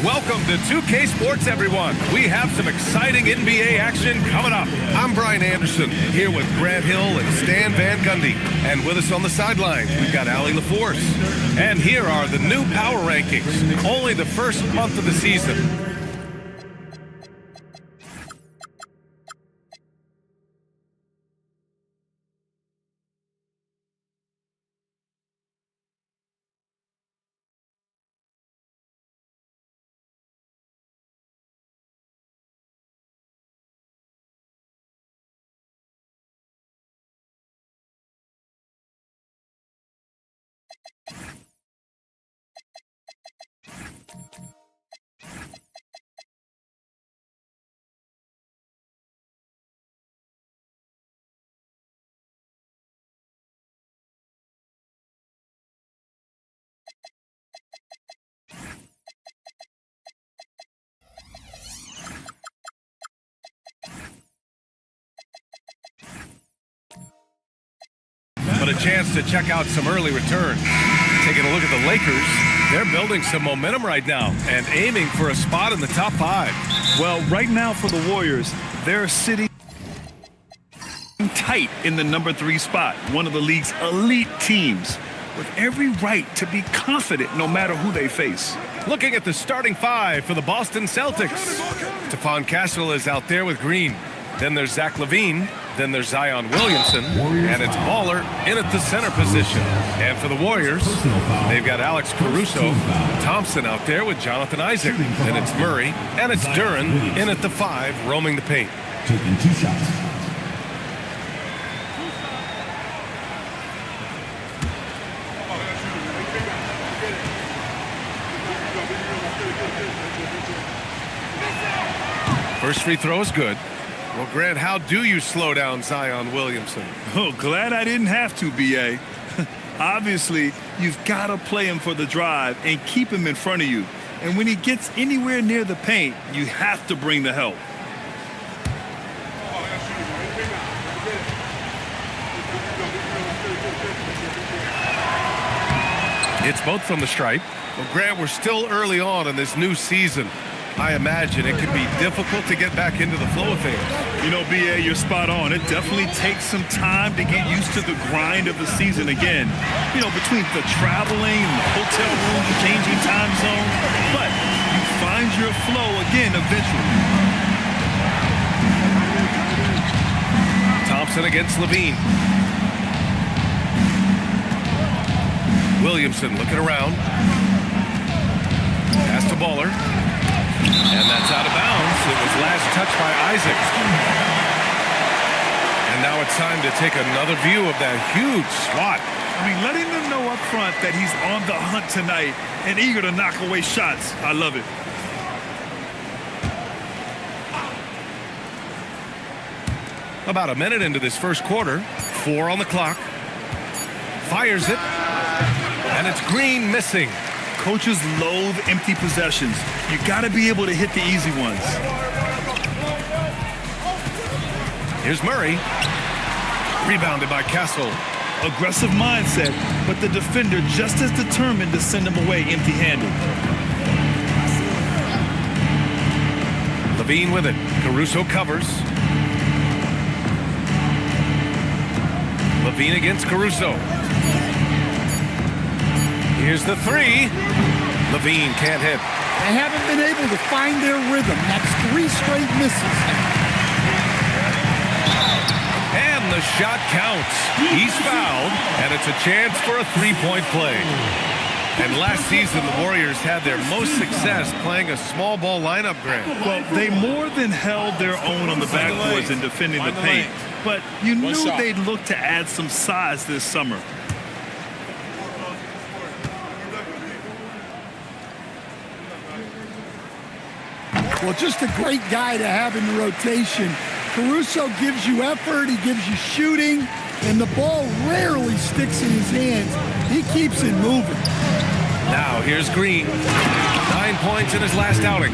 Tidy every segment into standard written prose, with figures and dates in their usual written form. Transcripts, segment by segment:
Welcome to 2K Sports, everyone. We have some exciting NBA action coming up. I'm Brian Anderson, here with Grant Hill and Stan Van Gundy. And with us on the sidelines, we've got Allie LaForce. And here are the new power rankings. Only the first month of the season. But a chance to check out some early returns. Taking a look at the Lakers, they're building some momentum right now and aiming for a spot in the top 5. Well, right now for the Warriors, they're sitting tight in the number 3 spot, one of the league's elite teams, with every right to be confident no matter who they face. Looking at the starting 5 for the Boston Celtics. Stephon Castle is out there with Green. Then there's Zach LaVine. Then there's Zion Williamson. And it's Baller in at the center position. And for the Warriors, they've got Alex Caruso. Thompson out there with Jonathan Isaac. Then it's Murray. And it's Duren in at the 5, roaming the paint. Taking 2 shots. First free throw is good. Well, Grant, how do you slow down Zion Williamson? Oh, glad I didn't have to, B.A. Obviously, you've got to play him for the drive and keep him in front of you. And when he gets anywhere near the paint, you have to bring the help. It's both from the stripe. Well, Grant, we're still early on in this new season. I imagine it could be difficult to get back into the flow of things. You know, B.A., you're spot on. It definitely takes some time to get used to the grind of the season again. You know, between the traveling, the hotel room, the changing time zone. But you find your flow again eventually. Thompson against LaVine. Williamson looking around. Pass to Baller. And that's out of bounds. It was last touched by Isaac. And now it's time to take another view of that huge swat. I mean, letting them know up front that he's on the hunt tonight and eager to knock away shots. I love it. About a minute into this first quarter. 4 on the clock. Fires it. And it's Green missing. Coaches loathe empty possessions. You got to be able to hit the easy ones. Here's Murray. Rebounded by Castle. Aggressive mindset, but the defender just as determined to send him away empty-handed. LaVine with it. Caruso covers. LaVine against Caruso. Here's the 3. LaVine can't hit. They haven't been able to find their rhythm. That's 3 straight misses. And the shot counts. He's fouled, and it's a chance for a 3-point play. And last season, the Warriors had their most success playing a small ball lineup, Grant. Well, they more than held their own on the backboards in defending the paint. But you knew they'd look to add some size this summer. Well, just a great guy to have in the rotation. Caruso gives you effort, he gives you shooting, and the ball rarely sticks in his hands. He keeps it moving. Now, here's Green. 9 points in his last outing.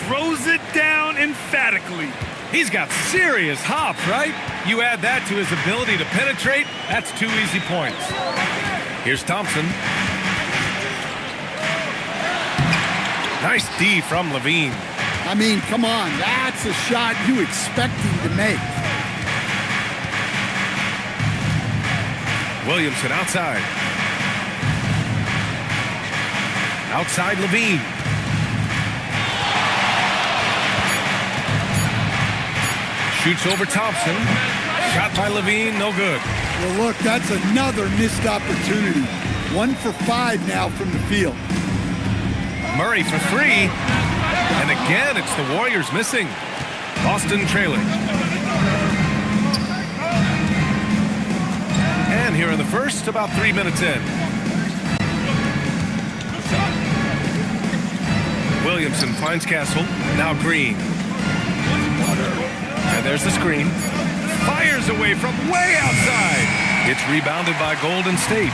Throws it down emphatically. He's got serious hops, right? You add that to his ability to penetrate, that's 2 easy points. Here's Thompson. Nice D from Levine. I mean, come on, that's a shot you expect him to make. Williamson outside. Outside Levine. Shoots over Thompson. Shot by Levine, no good. Well, look, that's another missed opportunity. 1 for 5 now from the field. Murray for 3. And again, it's the Warriors missing. Boston trailing. And here in the first, about 3 minutes in. Williamson finds Castle. Now Green. And there's the screen. Fires away from way outside. It's rebounded by Golden State.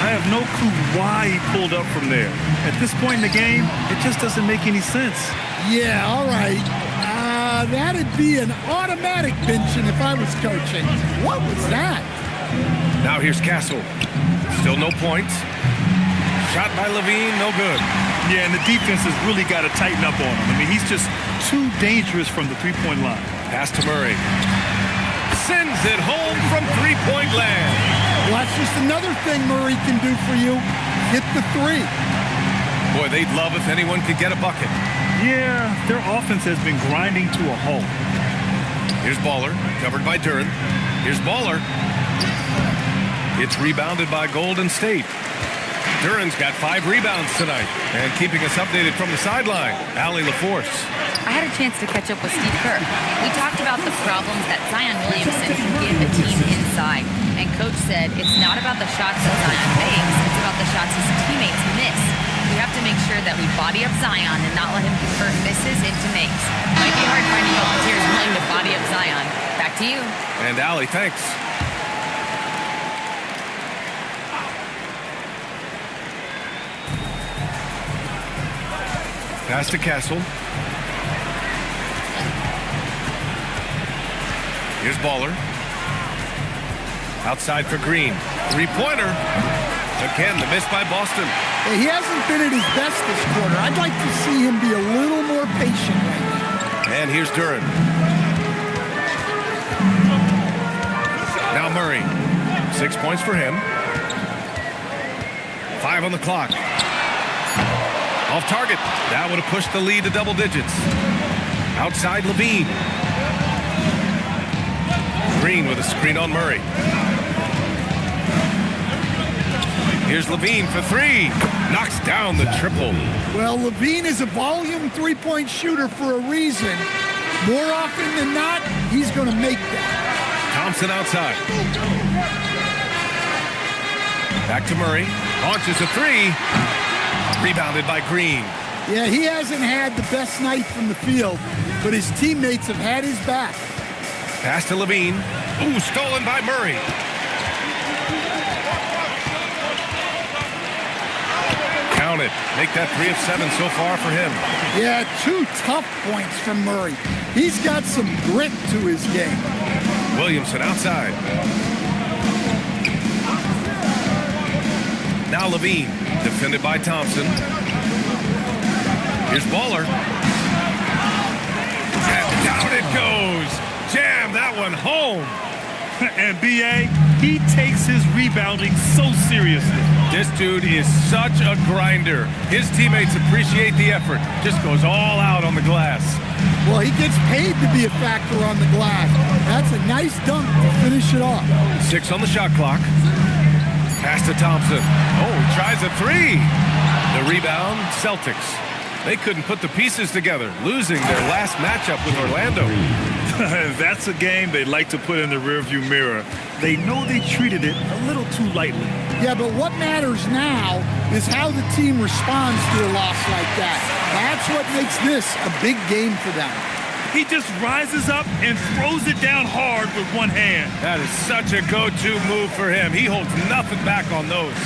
I have no clue why he pulled up from there. At this point in the game, it just doesn't make any sense. Yeah, all right. That'd be an automatic benching if I was coaching. What was that? Now here's Castle. Still no points. Shot by Levine, no good. Yeah, and the defense has really got to tighten up on him. I mean, he's just too dangerous from the three-point line. Pass to Murray. Sends it home from three-point land. Well, that's just another thing Murray can do for you. Hit the 3. Boy, they'd love if anyone could get a bucket. Yeah, their offense has been grinding to a halt. Here's Baller, covered by Duren. Here's Baller. It's rebounded by Golden State. Duren's got 5 rebounds tonight. And keeping us updated from the sideline, Allie LaForce. I had a chance to catch up with Steve Kerr. We talked about the problems that Zion Williamson can give a team inside. And Coach said it's not about the shots that Zion makes, it's about the shots his teammates miss. We have to make sure that we body up Zion and not let him convert misses into makes. Might be hard finding volunteers willing to body up Zion. Back to you. And Allie, thanks. Pass to Castle. Here's Baller. Outside for Green. Three-pointer. Again, the miss by Boston. He hasn't been at his best this quarter. I'd like to see him be a little more patient right now. And here's Duren. Now Murray. 6 points for him. 5 on the clock. Off target. That would have pushed the lead to double digits. Outside Levine. Green with a screen on Murray. Here's Levine for 3. Knocks down the triple. Well, Levine is a volume three-point shooter for a reason. More often than not, he's going to make that. Thompson outside. Back to Murray. Launches a 3. Rebounded by Green. Yeah, he hasn't had the best night from the field, but his teammates have had his back. Pass to Levine. Ooh, stolen by Murray. Count it. Make that 3 of 7 so far for him. Yeah, 2 tough points from Murray. He's got some grit to his game. Williamson outside. Now Levine. Defended by Thompson. Here's Baller. And down it goes. Jam that one home. And B.A., he takes his rebounding so seriously. This dude is such a grinder. His teammates appreciate the effort. Just goes all out on the glass. Well, he gets paid to be a factor on the glass. That's a nice dunk to finish it off. 6 on the shot clock. Pass to Thompson. Oh, he tries a 3. The rebound, Celtics. They couldn't put the pieces together, losing their last matchup with Orlando. That's a game they'd like to put in the rearview mirror. They know they treated it a little too lightly. Yeah, but what matters now is how the team responds to a loss like that. That's what makes this a big game for them. He just rises up and throws it down hard with one hand. That is such a go-to move for him. He holds nothing back on those.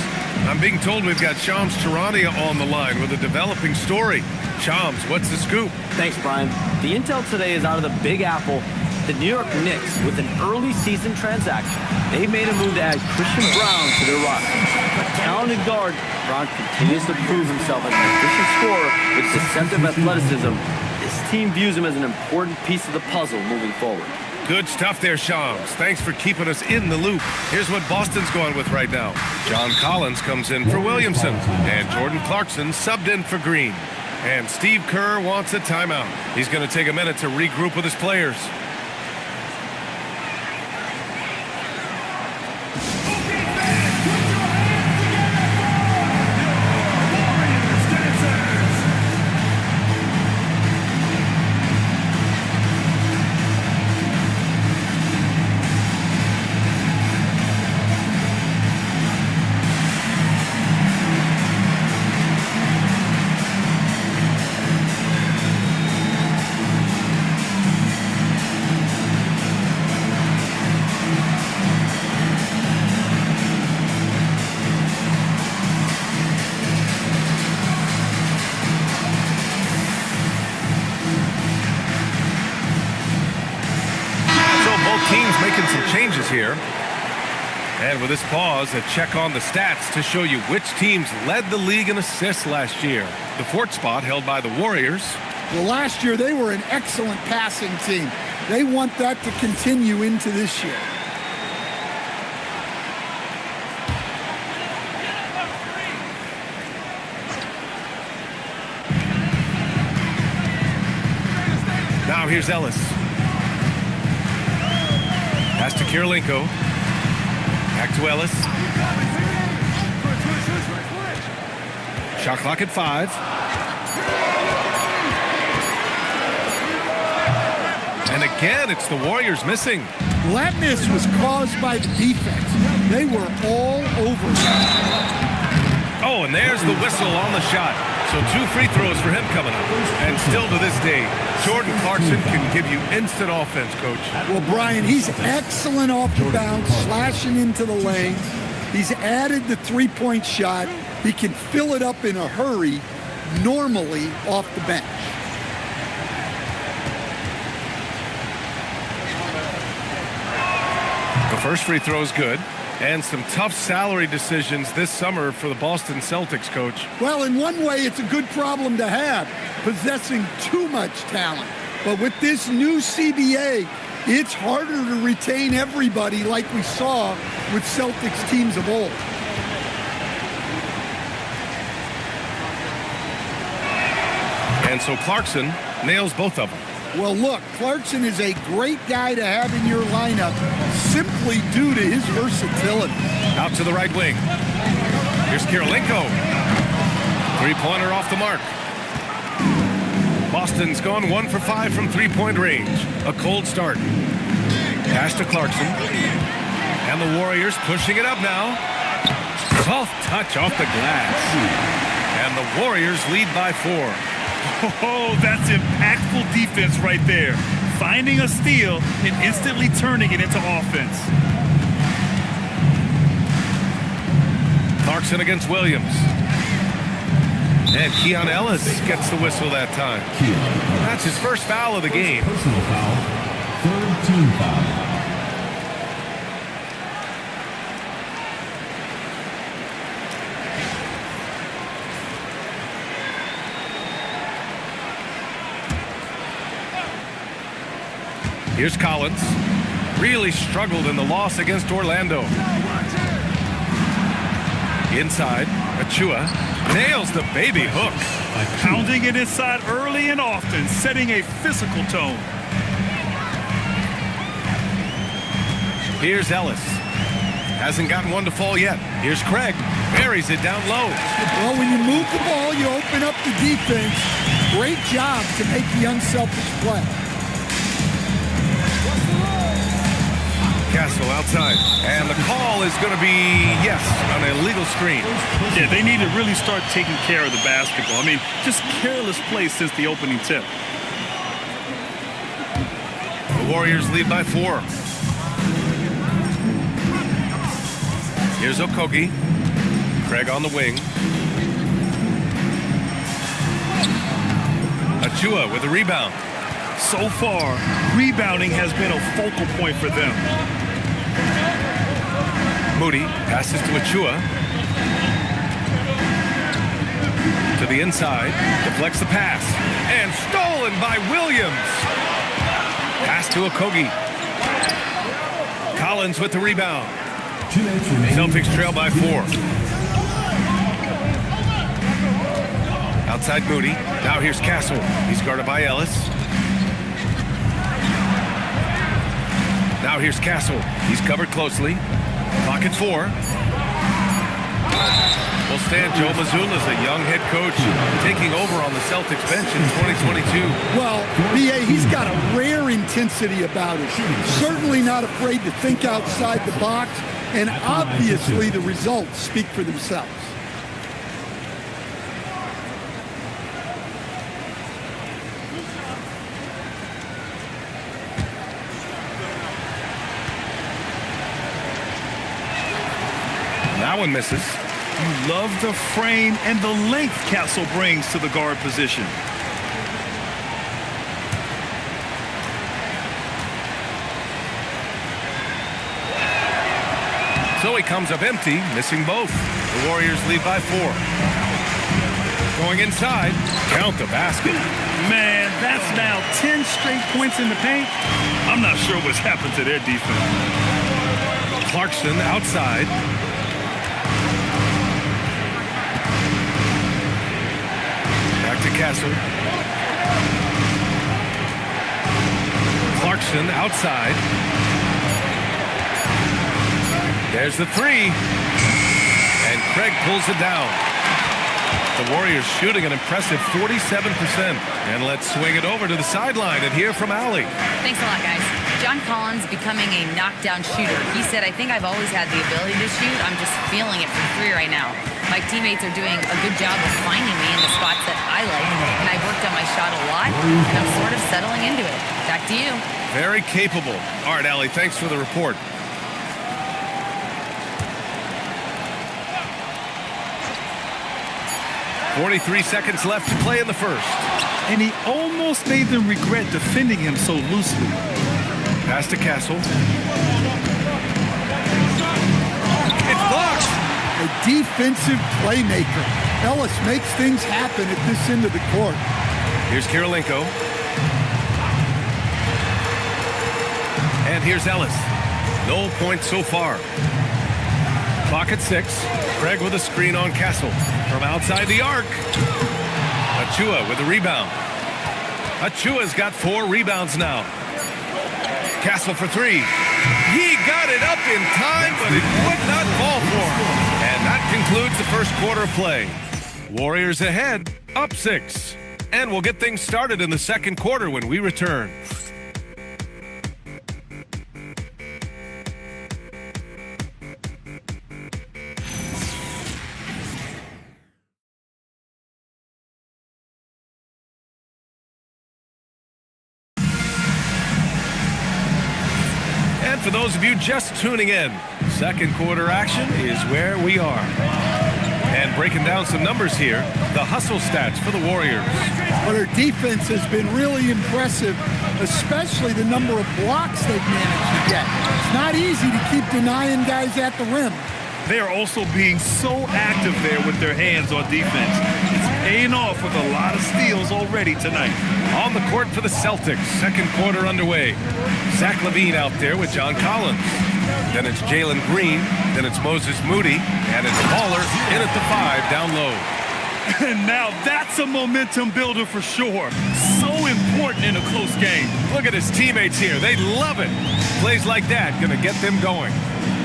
I'm being told we've got Shams Charania on the line with a developing story. Shams, what's the scoop? Thanks, Brian. The intel today is out of the Big Apple. The New York Knicks, with an early season transaction, they made a move to add Christian Brown to their roster. Talented guard, Braun continues to prove himself as an efficient scorer with deceptive athleticism. This team views him as an important piece of the puzzle moving forward. Good stuff there, Shams. Thanks for keeping us in the loop. Here's what Boston's going with right now. John Collins comes in for Williamson, and Jordan Clarkson subbed in for Green. And Steve Kerr wants a timeout. He's going to take a minute to regroup with his players. Teams making some changes here. And with this pause, a check on the stats to show you which teams led the league in assists last year. The fourth spot held by the Warriors. Well, last year they were an excellent passing team. They want that to continue into this year. Now here's Ellis. Pass to Kirilenko. Back to Ellis. Shot clock at 5. And again, it's the Warriors missing. That miss was caused by the defense. They were all over him. Oh, and there's the whistle on the shot. So 2 free throws for him coming up. And still to this day, Jordan Clarkson can give you instant offense, Coach. Well, Brian, he's excellent off the bounce, slashing into the lane. He's added the three-point shot. He can fill it up in a hurry, normally off the bench. The first free throw is good. And some tough salary decisions this summer for the Boston Celtics, Coach. Well, in one way, it's a good problem to have, possessing too much talent. But with this new CBA, it's harder to retain everybody like we saw with Celtics teams of old. And so Clarkson nails both of them. Well, look, Clarkson is a great guy to have in your lineup simply due to his versatility. Out to the right wing. Here's Kirilenko. Three-pointer off the mark. Boston's gone 1 for 5 from three-point range. A cold start. Pass to Clarkson. And the Warriors pushing it up now. Soft touch off the glass. And the Warriors lead by 4. Oh, that's impactful defense right there. Finding a steal and instantly turning it into offense. Clarkson against Williams. And Keon Ellis gets the whistle that time. That's his first foul of the game. Personal foul. Third team foul. Here's Collins. Really struggled in the loss against Orlando. Inside, Achua nails the baby hook. Pounding it inside early and often, setting a physical tone. Here's Ellis. Hasn't gotten one to fall yet. Here's Craig. Buries it down low. Well, when you move the ball, you open up the defense. Great job to make the unselfish play. Castle outside. And the call is going to be, yes, an illegal screen. Yeah, they need to really start taking care of the basketball. I mean, just careless play since the opening tip. The Warriors lead by 4. Here's Okogie. Craig on the wing. Achua with a rebound. So far, rebounding has been a focal point for them. Moody passes to Achua. To the inside, deflects the pass, and stolen by Williams. Pass to Okogie. Collins with the rebound. 2 minutes remaining. Celtics trail by 4. Outside Moody. Now here's Castle. He's guarded by Ellis. Now here's Castle. He's covered closely. Clock at 4. Well, Stan, Joe Mazzulla is a young head coach taking over on the Celtics bench in 2022. Well, B.A., he's got a rare intensity about it. Certainly not afraid to think outside the box, and obviously the results speak for themselves. That one misses. You love the frame and the length Castle brings to the guard position. So he comes up empty, missing both. The Warriors lead by 4. Going inside, count the basket. Man, that's now 10 straight points in the paint. I'm not sure what's happened to their defense. Clarkson outside. Back to Castle. Clarkson outside. There's the 3. And Craig pulls it down. The Warriors shooting an impressive 47%. And let's swing it over to the sideline and hear from Allie. Thanks a lot, guys. John Collins becoming a knockdown shooter. He said, I think I've always had the ability to shoot. I'm just feeling it from 3 right now. My teammates are doing a good job of finding me in the spots that I like, and I've worked on my shot a lot, and I'm sort of settling into it. Back to you. Very capable. All right, Allie, thanks for the report. .43 seconds left to play in the first. And he almost made them regret defending him so loosely. Pass to Castle. It's blocked. A defensive playmaker. Ellis makes things happen at this end of the court. Here's Kirilenko. And here's Ellis. No points so far. Clock at 6. Craig with a screen on Castle. From outside the arc. Achua with a rebound. Achua's got 4 rebounds now. Castle for 3. He got it up in time, but it would not fall for him. And that concludes the first quarter of play. Warriors ahead, up 6. And we'll get things started in the second quarter when we return. For those of you just tuning in, second quarter action is where we are. And breaking down some numbers here, the hustle stats for the Warriors. But our defense has been really impressive, especially the number of blocks they've managed to get. It's not easy to keep denying guys at the rim. They are also being so active there with their hands on defense. It's paying off with a lot of steals already tonight. On the court for the Celtics, second quarter underway. Zach LaVine out there with John Collins. Then it's Jalen Green. Then it's Moses Moody. And it's Baller in at the 5 down low. And now that's a momentum builder for sure. So important in a close game. Look at his teammates here. They love it. Plays like that going to get them going.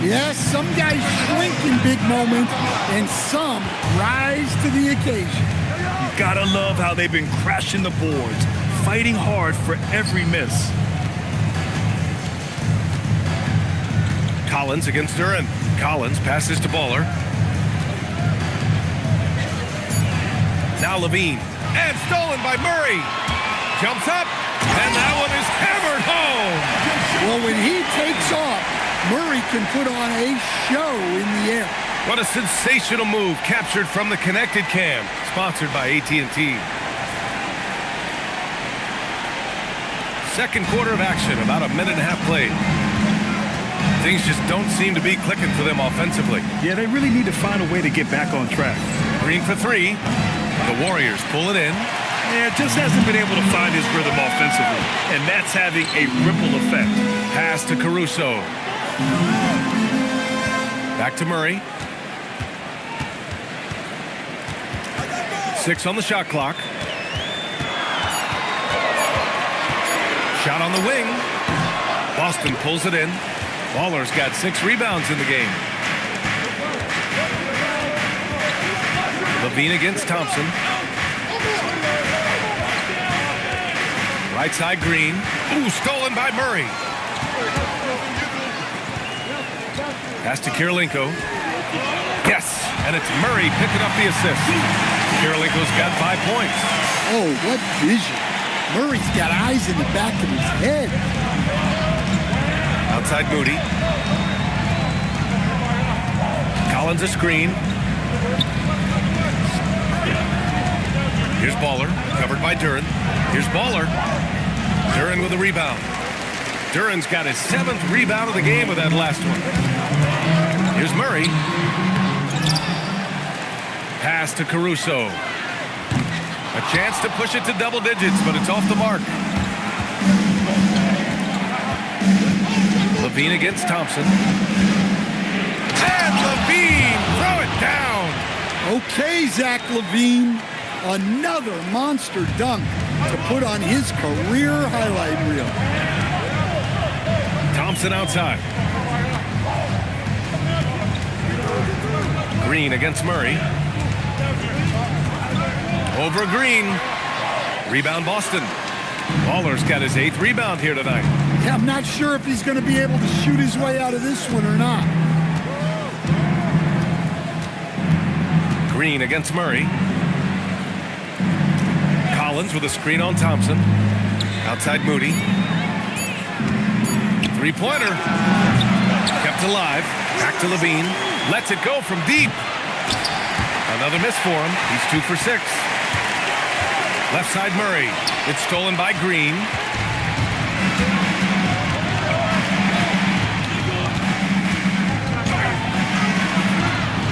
Yes, some guys shrink in big moments, and some rise to the occasion. You gotta love how they've been crashing the boards, fighting hard for every miss. Collins against Duran. Collins passes to Baller. Now LaVine. And stolen by Murray. Jumps up. And that one is hammered home. Well, when he takes off, Murray can put on a show in the air. What a sensational move captured from the Connected Cam, sponsored by AT&T. Second quarter of action, about a minute and a half played. Things just don't seem to be clicking for them offensively. Yeah, they really need to find a way to get back on track. Green for three. The Warriors pull it in. Yeah, just hasn't been able to find his rhythm offensively, and that's having a ripple effect. Pass to Caruso. Back to Murray. 6 on the shot clock. Shot on the wing. Boston pulls it in. Baller's got 6 rebounds in the game. Levine against Thompson. Right side Green. Ooh, stolen by Murray. Pass to Kirilenko. Yes, and it's Murray picking up the assist. Kirilenko's got 5 points. Oh, what vision. Murray's got eyes in the back of his head. Outside Moody. Collins a screen. Here's Baller, covered by Duren. Here's Baller. Duren with a rebound. Duren's got his 7th rebound of the game with that last one. Here's Murray. Pass to Caruso. A chance to push it to double digits, but it's off the mark. Levine against Thompson. And Levine, throw it down. Okay, Zach Levine. Another monster dunk to put on his career highlight reel. Thompson outside. Green against Murray. Over Green. Rebound Boston. Baller's got his 8th rebound here tonight. Yeah, I'm not sure if he's going to be able to shoot his way out of this one or not. Green against Murray. Collins with a screen on Thompson. Outside Moody. 3-pointer. Kept alive. Back to Levine. Lets it go from deep. Another miss for him. He's 2 for 6. Left side Murray. It's stolen by Green.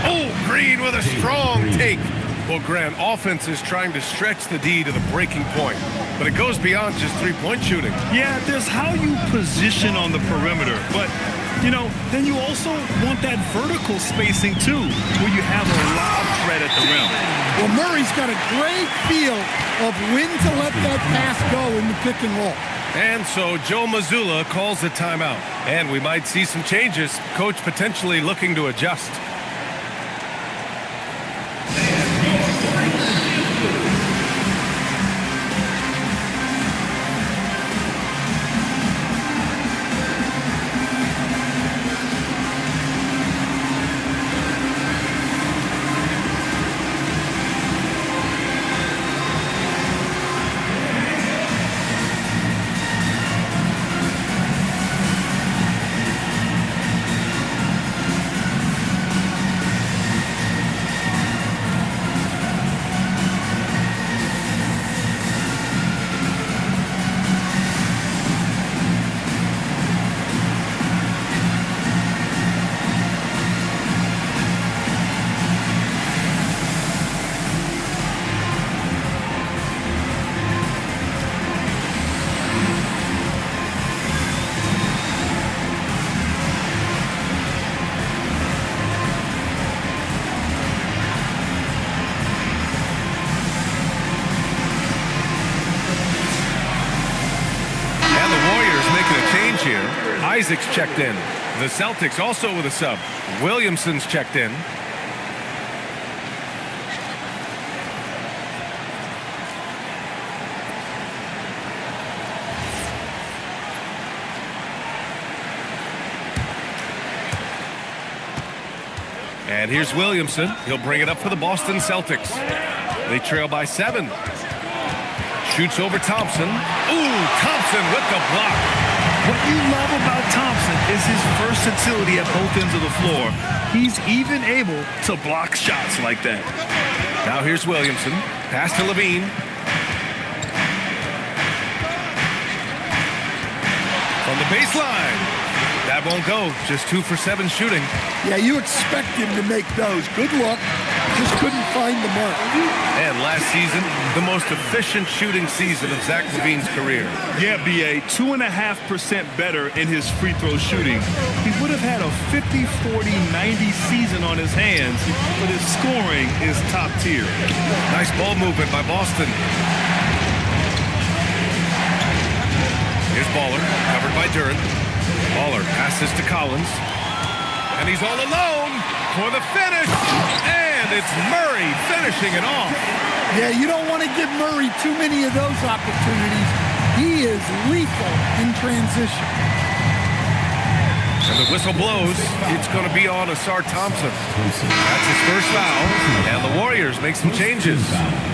Oh, Green with a strong take. Well, Grant, offense is trying to stretch the D to the breaking point, but it goes beyond just three-point shooting. Yeah, there's how you position on the perimeter, but, you know, then you also want that vertical spacing, too, where you have a lob threat at the rim. Well, Murray's got a great feel of when to let that pass go in the pick and roll. And so Joe Mazzulla calls a timeout, and we might see some changes. Coach potentially looking to adjust. Isaac's checked in. The Celtics also with a sub. Williamson's checked in. And here's Williamson. He'll bring it up for the Boston Celtics. They trail by 7. Shoots over Thompson. Ooh, Thompson with the block. What you love about Thompson is his versatility at both ends of the floor. He's even able to block shots like that. Now here's Williamson. Pass to Levine. From the baseline. That won't go. Just 2 for 7 shooting. Yeah, you expect him to make those. Good luck. Just couldn't find the mark. And last season, the most efficient shooting season of Zach LaVine's career. Yeah, B.A., 2.5% better in his free throw shooting. He would have had a 50, 40, 90 season on his hands, but his scoring is top tier. Nice ball movement by Boston. Here's Baller, covered by Duren. Baller passes to Collins. And he's all alone for the finish. And it's Murray finishing it off. Yeah, you don't want to give Murray too many of those opportunities. He is lethal in transition. And the whistle blows. It's going to be on Asar Thompson. That's his first foul. And the Warriors make some changes.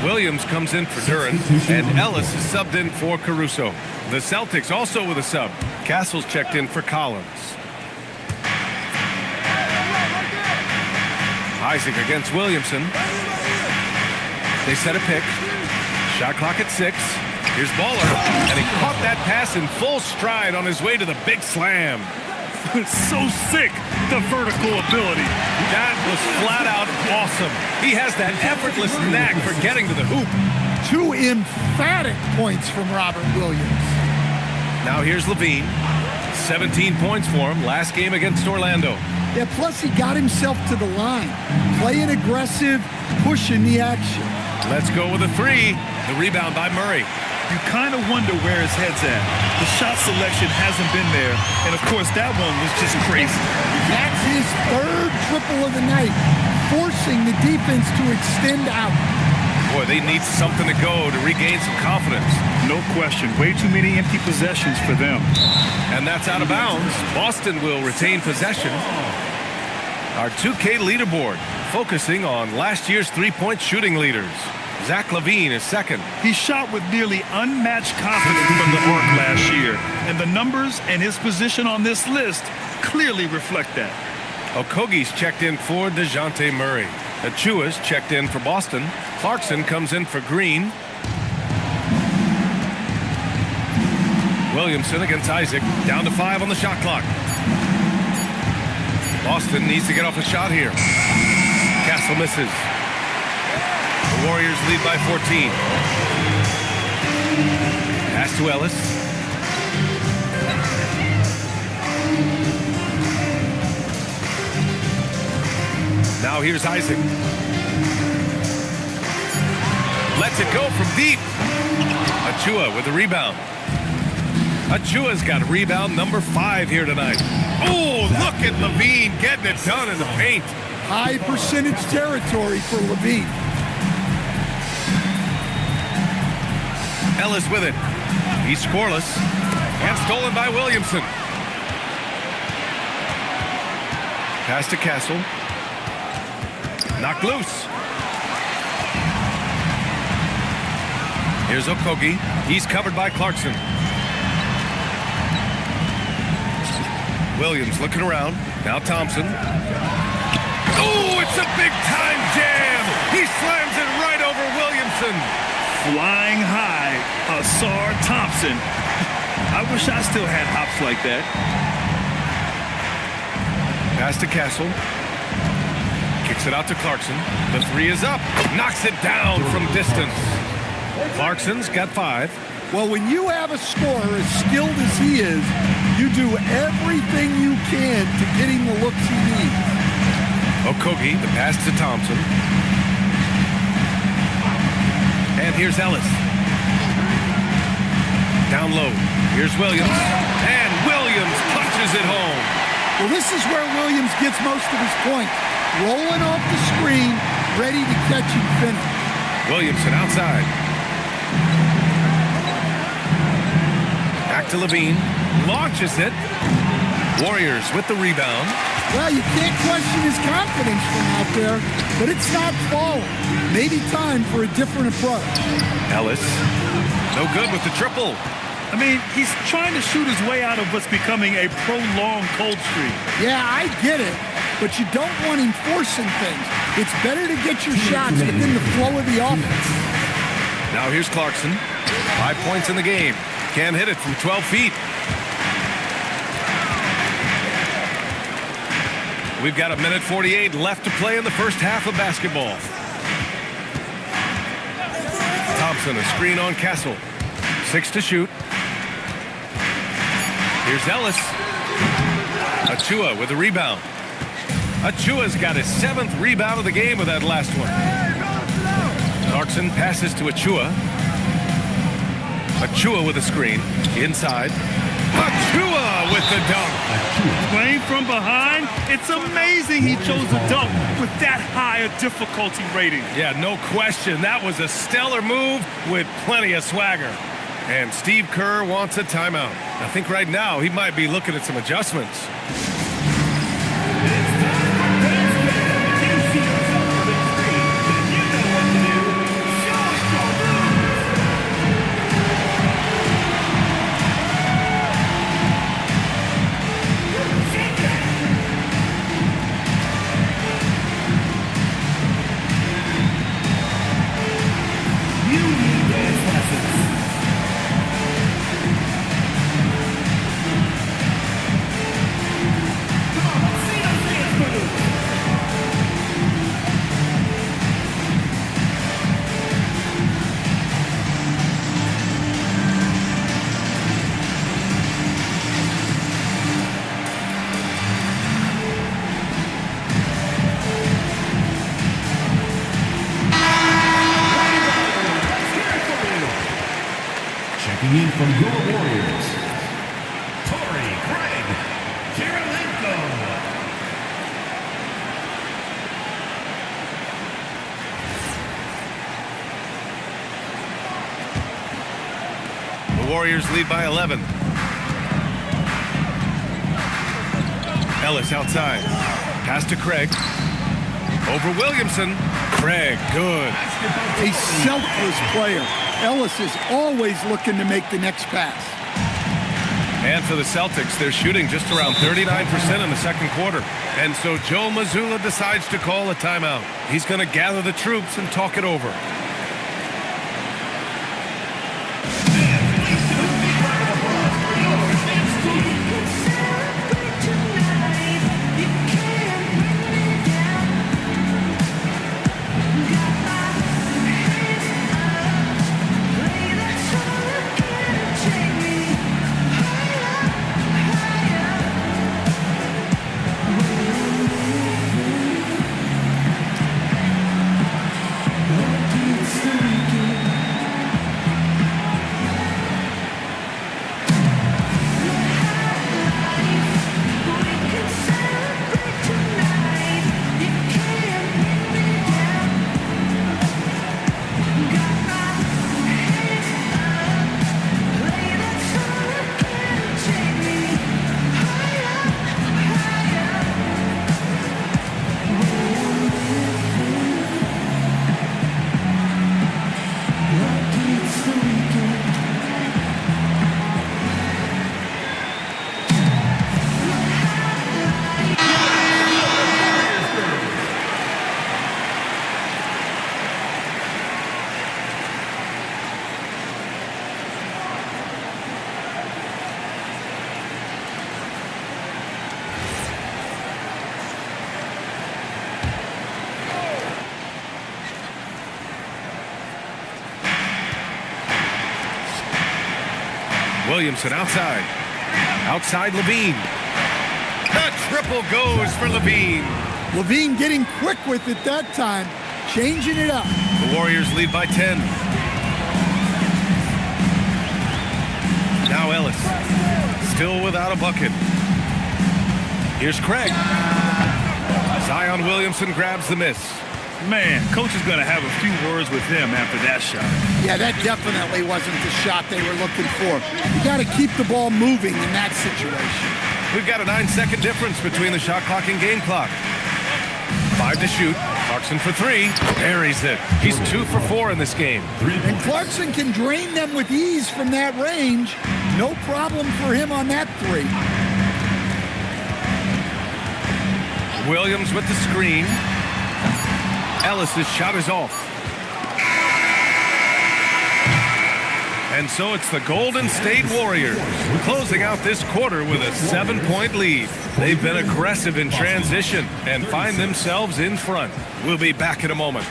Williams comes in for Duren. And Ellis is subbed in for Caruso. The Celtics also with a sub. Castle's checked in for Collins. Isaac against Williamson. They set a pick. Shot clock at 6. Here's Baller. And he caught that pass in full stride on his way to the big slam. So sick, the vertical ability. That was flat out awesome. He has that effortless knack for getting to the hoop. 2 emphatic points from Robert Williams. Now here's LaVine. 17 points for him last game against Orlando. Yeah, plus he got himself to the line. Playing aggressive, pushing the action. Let's go with a 3. The rebound by Murray. You kind of wonder where his head's at. The shot selection hasn't been there. And, of course, that one was just crazy. That's his 3rd triple of the night, forcing the defense to extend out. Boy, they need something to go to regain some confidence. No question. Way too many empty possessions for them. And that's out of bounds. Boston will retain possession. Our 2K leaderboard, focusing on last year's three-point shooting leaders. Zach LaVine is second. He shot with nearly unmatched confidence from the arc last year. And the numbers and his position on this list clearly reflect that. Okogie's checked in for DeJounte Murray. Achua's checked in for Boston. Clarkson comes in for Green. Williamson against Isaac. Down to 5 on the shot clock. Boston needs to get off a shot here. Castle misses. The Warriors lead by 14. Pass to Ellis. Now here's Isaac. Lets it go from deep. Achua with the rebound. Achua's got rebound number 5 here tonight. Oh, look at LaVine getting it done in the paint. High percentage territory for LaVine. Ellis with it. He's scoreless. And stolen by Williamson. Pass to Castle. Knocked loose. Here's Okogie. He's covered by Clarkson. Williams looking around. Now Thompson. Oh, it's a big-time jam. He slams it right over Williamson. Flying high, Asar Thompson. I wish I still had hops like that. Pass to Castle. Kicks it out to Clarkson. The 3 is up. Knocks it down from distance. Clarkson's got 5. Well, when you have a scorer as skilled as he is, you do everything you can to get him the looks he needs. Okogie, the pass to Thompson. And here's Ellis. Down low. Here's Williams. And Williams punches it home. Well, this is where Williams gets most of his points. Rolling off the screen, ready to catch and finish. Williamson outside. Back to LaVine. Launches it. Warriors with the rebound. Well, you can't question his confidence from out there, but it's not falling. Maybe time for a different approach. Ellis. No good with the triple. I mean, he's trying to shoot his way out of what's becoming a prolonged cold streak. Yeah, I get it, but you don't want him forcing things. It's better to get your shots within the flow of the offense. Now here's Clarkson. 5 points in the game. Can't hit it from 12 feet. We've got 1:48 left to play in the first half of basketball. Thompson, a screen on Castle. 6 to shoot. Here's Ellis. Achua with a rebound. Achua's got his 7th rebound of the game with that last one. Clarkson passes to Achua. Achua with a screen. Inside. Achua with the dunk. Playing from behind, it's amazing he chose the dunk with that high a difficulty rating. Yeah, no question. That was a stellar move with plenty of swagger. And Steve Kerr wants a timeout. I think right now he might be looking at some adjustments. Checking in from your Warriors, Torrey Craig Kirilenko. The Warriors lead by 11. Ellis outside. Pass to Craig. Over Williamson. Craig, good. A selfless player. Ellis is always looking to make the next pass. And for the Celtics, they're shooting just around 39% in the second quarter. And so Joe Mazzulla decides to call a timeout. He's going to gather the troops and talk it over. Williamson outside. Outside Levine. The triple goes for Levine. Levine getting quick with it that time, changing it up. The Warriors lead by 10. Now Ellis. Still without a bucket. Here's Craig. Zion Williamson grabs the miss. Man, coach is going to have a few words with him after that shot. Yeah, that definitely wasn't the shot they were looking for. You got to keep the ball moving in that situation. We've got a 9-second difference between the shot clock and game clock. 5 to shoot. Clarkson for 3. Buries it. He's 2 for 4 in this game. And Clarkson can drain them with ease from that range. No problem for him on that 3. Williams with the screen. Ellis's shot is off. And so it's the Golden State Warriors closing out this quarter with a 7-point lead. They've been aggressive in transition and find themselves in front. We'll be back in a moment.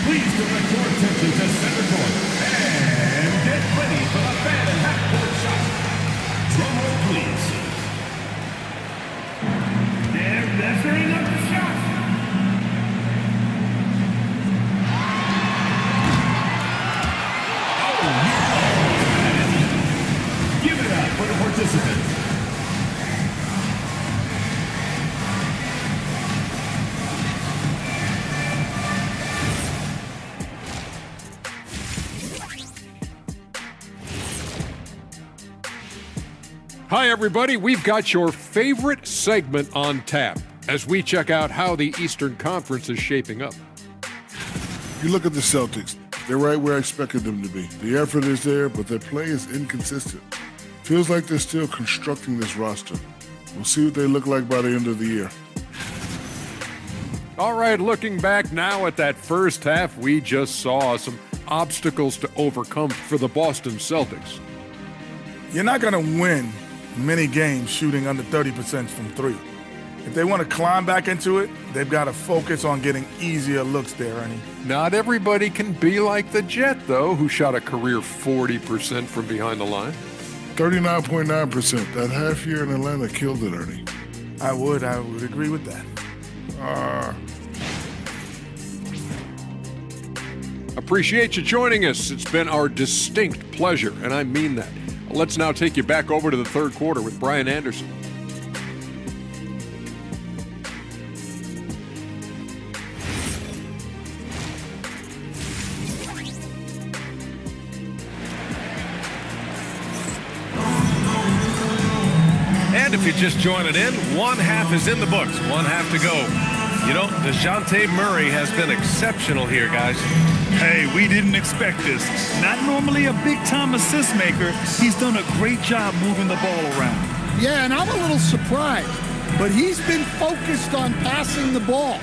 Please direct your attention to center court and get ready for the fan half-court shot. Drum roll, please. They're measuring up the shot. Give it up for the participants. Hi, everybody. We've got your favorite segment on tap as we check out how the Eastern Conference is shaping up. You look at the Celtics. They're right where I expected them to be. The effort is there, but their play is inconsistent. Feels like they're still constructing this roster. We'll see what they look like by the end of the year. All right, looking back now at that first half, we just saw some obstacles to overcome for the Boston Celtics. You're not going to win many games shooting under 30% from three. If they want to climb back into it, they've got to focus on getting easier looks there, Ernie. Not everybody can be like the Jet, though, who shot a career 40% from behind the line. 39.9%. That half year in Atlanta killed it, Ernie. I would agree with that. Appreciate you joining us. It's been our distinct pleasure, and I mean that. Let's now take you back over to the third quarter with Brian Anderson. And if you're just joining in, one half is in the books, one half to go. You know, DeJounte Murray has been exceptional here, guys. Hey, we didn't expect this. Not normally a big-time assist maker. He's done a great job moving the ball around. Yeah, and I'm a little surprised, but he's been focused on passing the ball.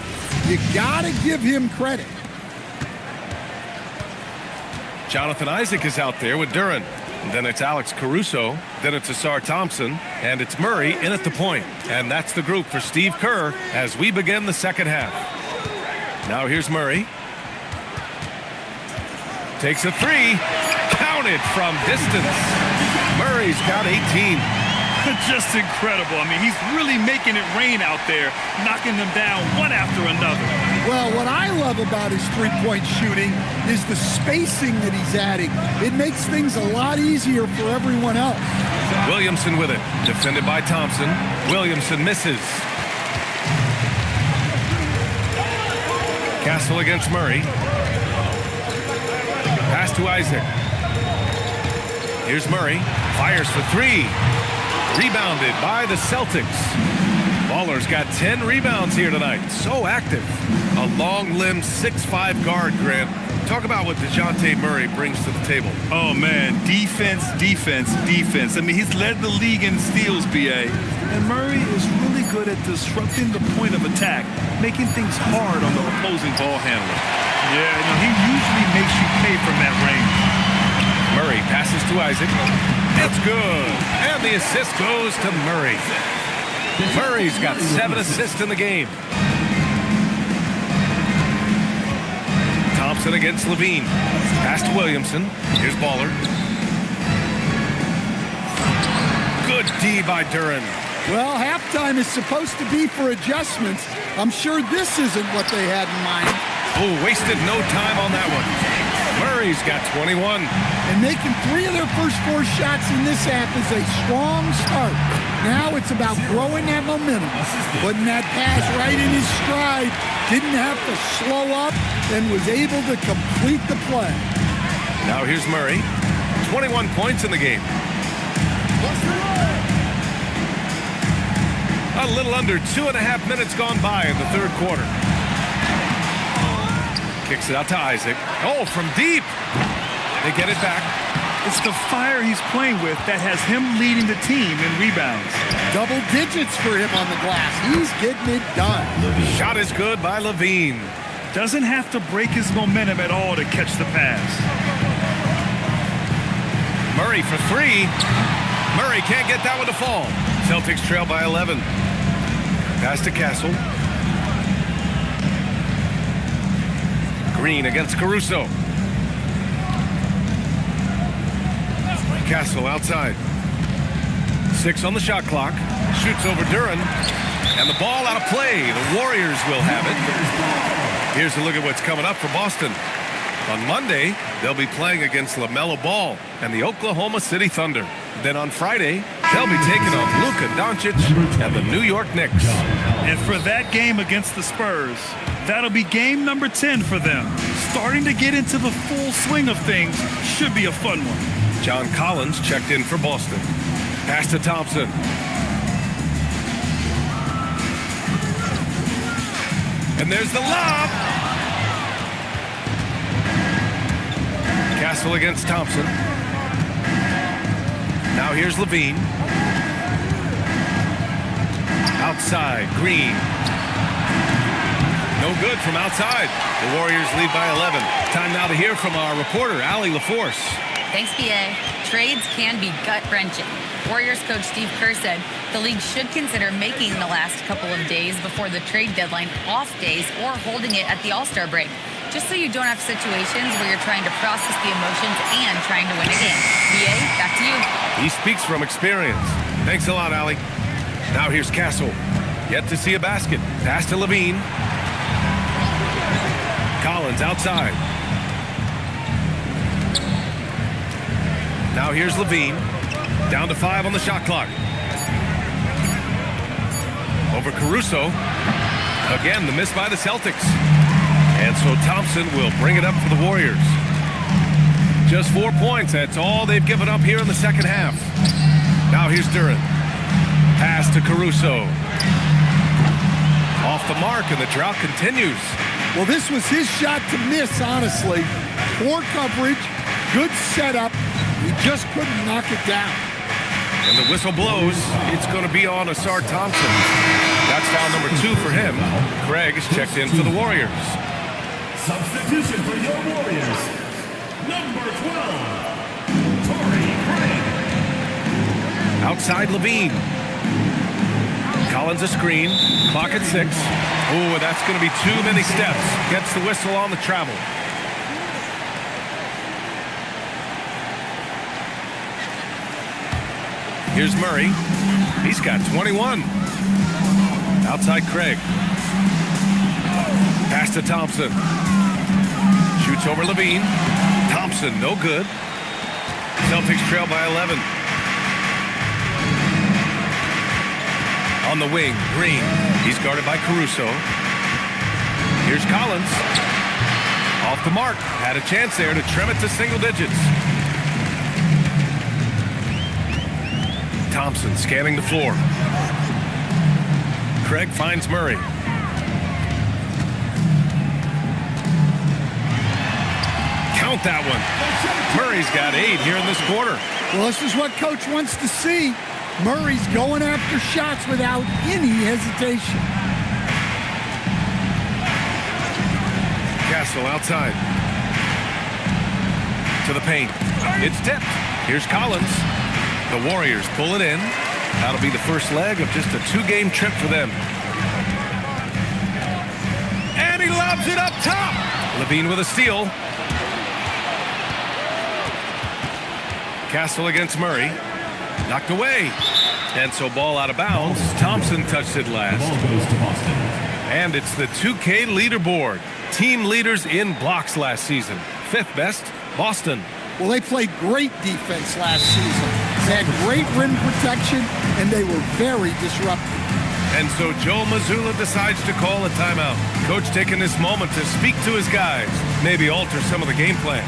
You got to give him credit. Jonathan Isaac is out there with Duren. Then it's Alex Caruso. Then it's Asar Thompson. And it's Murray in at the point. And that's the group for Steve Kerr as we begin the second half. Now here's Murray. Takes a three. Counted from distance. Murray's got 18. Just incredible. I mean, he's really making it rain out there, knocking them down one after another. Well, what I love about his three-point shooting is the spacing that he's adding. It makes things a lot easier for everyone else. Williamson with it. Defended by Thompson. Williamson misses. Castle against Murray. Pass to Isaac. Here's Murray. Fires for three. Rebounded by the Celtics. Baller's got 10 rebounds here tonight. So active. A long-limbed 6'5" guard, Grant. Talk about what DeJounte Murray brings to the table. Oh, man. Defense, defense, defense. I mean, he's led the league in steals, B.A. And Murray is really good at disrupting the point of attack, making things hard on the opposing ball handler. Yeah, you know, he usually makes you pay from that range. Murray passes to Isaac. It's good. And the assist goes to Murray. Murray's got 7 assists in the game. Thompson against Levine. Pass to Williamson. Here's Baller. Good D by Duren. Well, halftime is supposed to be for adjustments. I'm sure this isn't what they had in mind. Oh, wasted no time on that one. Murray's got 21. And making 3 of their first 4 shots in this half is a strong start. Now it's about growing that momentum. Putting that pass right in his stride. Didn't have to slow up and was able to complete the play. Now here's Murray. 21 points in the game. A little under 2.5 minutes gone by in the third quarter. Kicks it out to Isaac. Oh, from deep. They get it back. It's the fire he's playing with that has him leading the team in rebounds. Double digits for him on the glass. He's getting it done. Shot is good by Levine. Doesn't have to break his momentum at all to catch the pass. Murray for three. Murray can't get that one to fall. Celtics trail by 11. Pass to Castle. Green against Caruso. Castle outside. 6 on the shot clock. Shoots over Duran. And the ball out of play. The Warriors will have it. Here's a look at what's coming up for Boston. On Monday, they'll be playing against LaMelo Ball and the Oklahoma City Thunder. Then on Friday, they'll be taking on Luka Doncic and the New York Knicks. And for that game against the Spurs, that'll be game number 10 for them. Starting to get into the full swing of things. Should be a fun one. John Collins checked in for Boston. Pass to Thompson. And there's the lob. Castle against Thompson. Now here's Levine. Outside, Green. No good from outside. The Warriors lead by 11. Time now to hear from our reporter, Allie LaForce. Thanks, BA. Trades can be gut-wrenching. Warriors coach Steve Kerr said the league should consider making the last couple of days before the trade deadline off days or holding it at the All-Star break, just so you don't have situations where you're trying to process the emotions and trying to win a game. BA, back to you. He speaks from experience. Thanks a lot, Allie. Now here's Castle. Yet to see a basket. Pass to Levine. Collins outside. Now here's Levine. Down to 5 on the shot clock. Over Caruso. Again, the miss by the Celtics. And so Thompson will bring it up for the Warriors. Just 4 points. That's all they've given up here in the second half. Now here's Duran. Pass to Caruso. Off the mark, and the drought continues. Well, this was his shot to miss, honestly. Poor coverage, good setup. He just couldn't knock it down. And the whistle blows. It's going to be on Asar Thompson. That's foul number 2 for him. Craig is checked in for the Warriors. Substitution for your Warriors. Number 12, Torrey Craig. Outside Levine. Collins a screen. Clock at 6. Oh, that's going to be too many steps. Gets the whistle on the travel. Here's Murray. He's got 21. Outside Craig. Pass to Thompson. Shoots over Levine. Thompson, no good. Celtics trail by 11. On the wing, Green. He's guarded by Caruso. Here's Collins. Off the mark. Had a chance there to trim it to single digits. Thompson scanning the floor. Craig finds Murray. Count that one. Murray's got 8 here in this quarter. Well, this is what Coach wants to see. Murray's going after shots without any hesitation. Castle outside. To the paint. It's tipped. Here's Collins. The Warriors pull it in. That'll be the first leg of just a 2-game trip for them. And he lobs it up top. Levine with a steal. Castle against Murray. Knocked away. And so ball out of bounds. Thompson touched it last. Ball goes to Boston. And it's the 2K leaderboard. Team leaders in blocks last season. 5th best, Boston. Well, they played great defense last season. They had great rim protection, and they were very disruptive. And so Joe Mazzulla decides to call a timeout. Coach taking this moment to speak to his guys, maybe alter some of the game plan.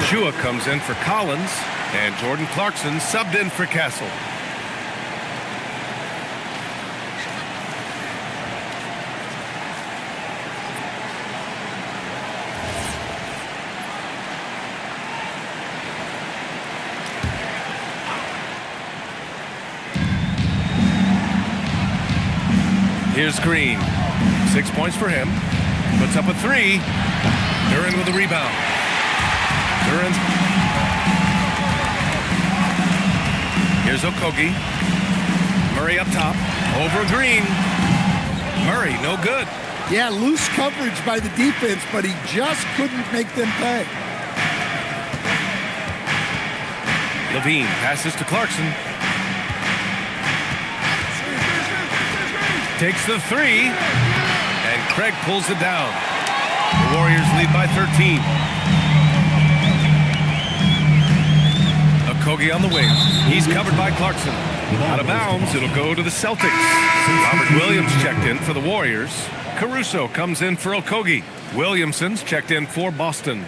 Chua comes in for Collins, and Jordan Clarkson subbed in for Castle. Here's Green. 6 points for him. Puts up a 3. Duren with the rebound. Duren. Here's Okogie. Murray up top. Over Green. Murray, no good. Yeah, loose coverage by the defense, but he just couldn't make them pay. Levine passes to Clarkson. Takes the 3, and Craig pulls it down. The Warriors lead by 13. Okogie on the wing. He's covered by Clarkson. Out of bounds, it'll go to the Celtics. Robert Williams checked in for the Warriors. Caruso comes in for Okogie. Williamson's checked in for Boston.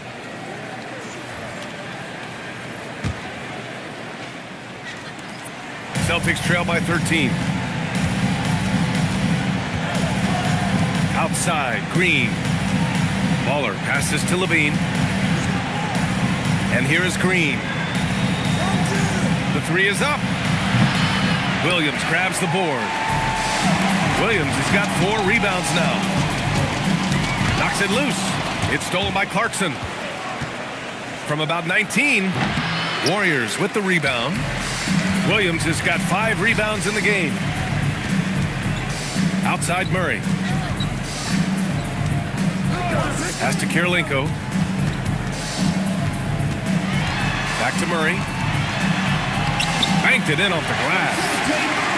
Celtics trail by 13. Outside, Green. Baller passes to Levine. And here is Green. The 3 is up. Williams grabs the board. Williams has got 4 rebounds now. Knocks it loose. It's stolen by Clarkson. From about 19, Warriors with the rebound. Williams has got 5 rebounds in the game. Outside Murray. Pass to Kirilenko. Back to Murray. Banked it in off the glass.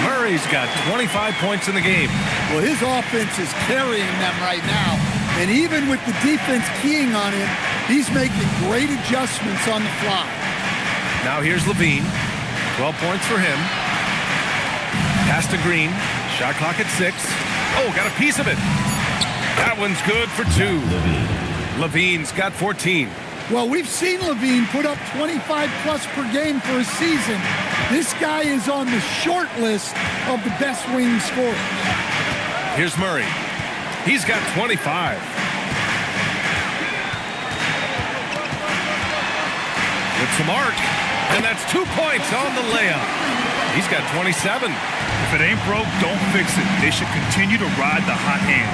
Murray's got 25 points in the game. Well, his offense is carrying them right now. And even with the defense keying on him, he's making great adjustments on the fly. Now here's Levine. 12 points for him. Pass to Green. Shot clock at 6. Oh, got a piece of it. That one's good for 2. Levine's got 14. Well, we've seen Levine put up 25 plus per game for a season. This guy is on the short list of the best wing scorers. Here's Murray. He's got 25. It's a mark, and that's 2 points on the layup. He's got 27. If it ain't broke, don't fix it. They should continue to ride the hot hand.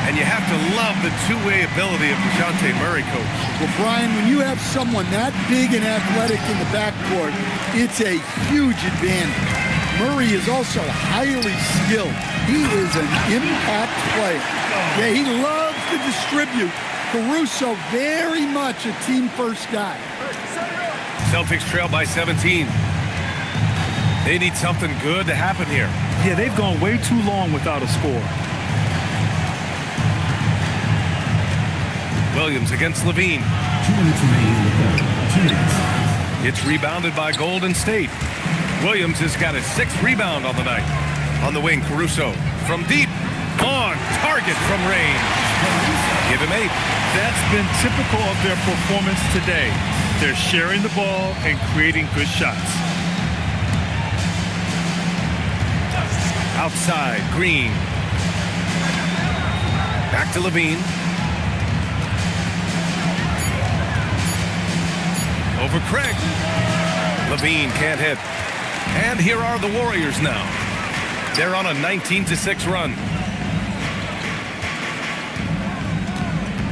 And you have to love the two-way ability of DeJounte Murray, Coach. Well, Brian, when you have someone that big and athletic in the backcourt, it's a huge advantage. Murray is also highly skilled. He is an impact player. Yeah, he loves to distribute. Caruso, very much a team-first guy. Celtics trail by 17. They need something good to happen here. Yeah, they've gone way too long without a score. Williams against Levine. 2 minutes remaining in the quarter. 2 minutes. It's rebounded by Golden State. Williams has got a 6th rebound on the night. On the wing, Caruso from deep. On target from range. Give him 8. That's been typical of their performance today. They're sharing the ball and creating good shots. Outside, Green. Back to Levine. Over Craig. Levine can't hit. And here are the Warriors now. They're on a 19-6 run.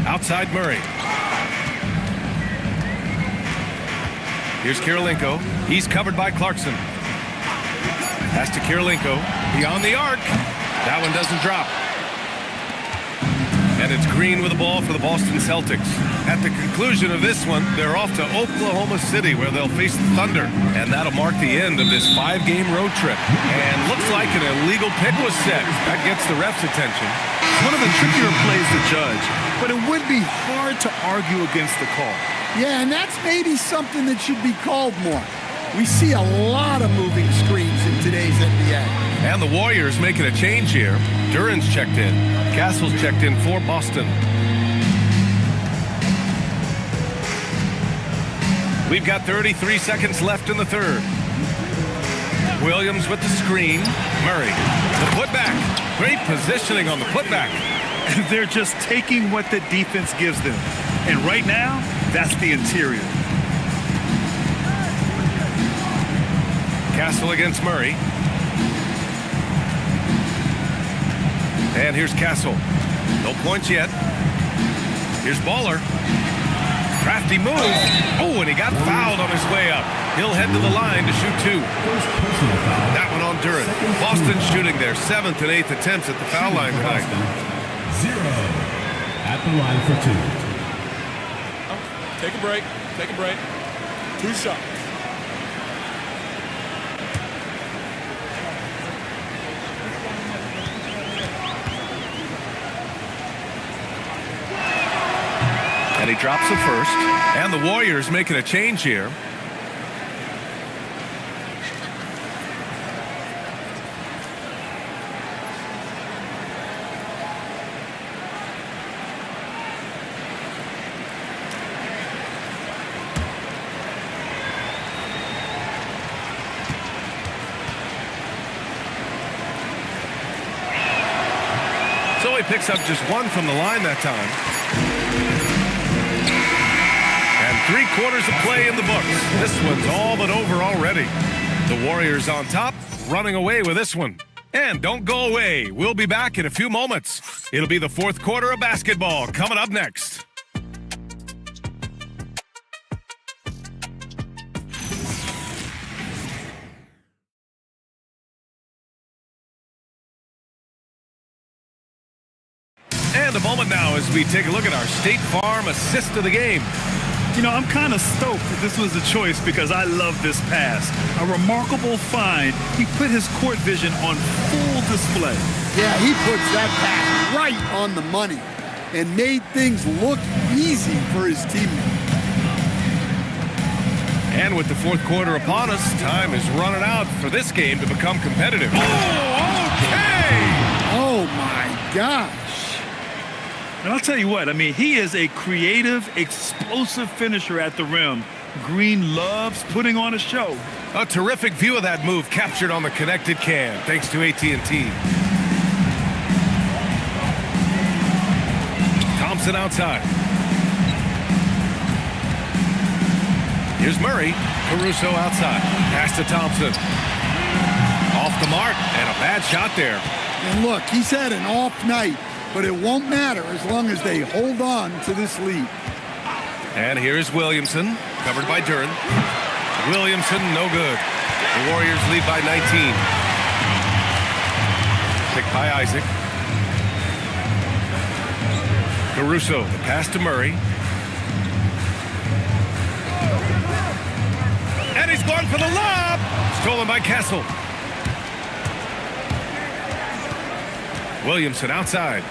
Outside Murray. Here's Kirilenko. He's covered by Clarkson. Pass to Kirilenko. Beyond the arc. That one doesn't drop. And it's Green with the ball for the Boston Celtics. At the conclusion of this one, they're off to Oklahoma City where they'll face the Thunder. And that'll mark the end of this 5-game road trip. And looks like an illegal pick was set. That gets the ref's attention. One of the trickier plays to judge, but it would be hard to argue against the call. Yeah, and that's maybe something that should be called more. We see a lot of moving screens in today's NBA. And the Warriors making a change here. Duren's checked in. Castle's checked in for Boston. We've got 33 seconds left in the third. Williams with the screen. Murray, the putback. Great positioning on the putback. They're just taking what the defense gives them. And right now, that's the interior. Castle against Murray. And here's Castle. No points yet. Here's Baller. Crafty move. Oh, and he got fouled on his way up. He'll head to the line to shoot 2. That one on Duran. Boston shooting their 7th and 8th attempts at the foul line tonight. 0 at the line for 2. Take a break. Take a break. 2 shots. And he drops the first. And the Warriors making a change here. So he picks up just 1 from the line that time. And 3/4 of play in the books. This one's all but over already. The Warriors on top, running away with this one. And don't go away. We'll be back in a few moments. It'll be the 4th quarter of basketball coming up next. And a moment now as we take a look at our State Farm assist of the game. You know, I'm kind of stoked that this was a choice because I love this pass. A remarkable find. He put his court vision on full display. Yeah, he puts that pass right on the money and made things look easy for his teammate. And with the 4th quarter upon us, time is running out for this game to become competitive. Oh, okay! Oh, my gosh. And I'll tell you what, I mean, he is a creative, explosive finisher at the rim. Green loves putting on a show. A terrific view of that move captured on the connected cam, thanks to AT&T. Thompson outside. Here's Murray. Caruso outside. Pass to Thompson. Off the mark, and a bad shot there. And look, he's had an off night, but it won't matter as long as they hold on to this lead. And here's Williamson, covered by Duran. Williamson, no good. The Warriors lead by 19. Picked by Isaac. Caruso, the pass to Murray. And he's going for the lob! Stolen by Castle. Williamson outside.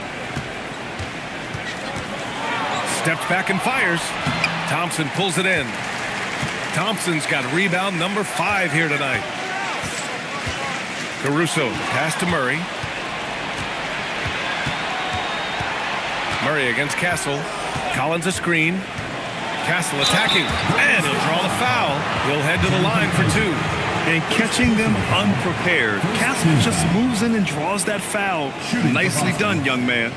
Steps back and fires. Thompson pulls it in. Thompson's got rebound number 5 here tonight. Caruso, pass to Murray. Murray against Castle. Collins a screen. Castle attacking. And he'll draw the foul. He'll head to the line for 2. And catching them unprepared. Castle just moves in and draws that foul. Nicely done, young man.